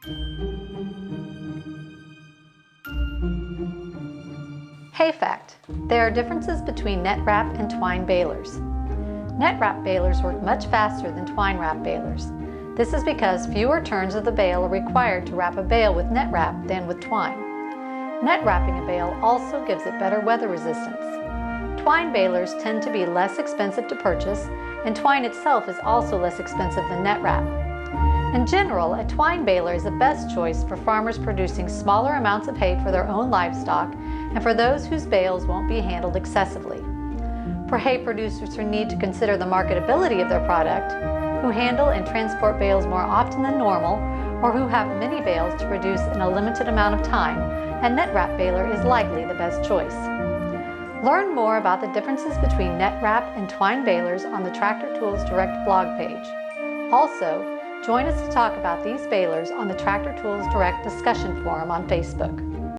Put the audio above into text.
Hay fact: there are differences between net wrap and twine balers. Net wrap balers work much faster than twine wrap balers. This is because fewer turns of the bale are required to wrap a bale with net wrap than with twine. Net wrapping a bale also gives it better weather resistance. Twine balers tend to be less expensive to purchase, and twine itself is also less expensive than net wrap. In general, a twine baler is the best choice for farmers producing smaller amounts of hay for their own livestock and for those whose bales won't be handled excessively. For hay producers who need to consider the marketability of their product, who handle and transport bales more often than normal, or who have many bales to produce in a limited amount of time, a net wrap baler is likely the best choice. Learn more about the differences between net wrap and twine balers on the Tractor Tools Direct blog page. Also, join us to talk about these balers on the Tractor Tools Direct discussion forum on Facebook.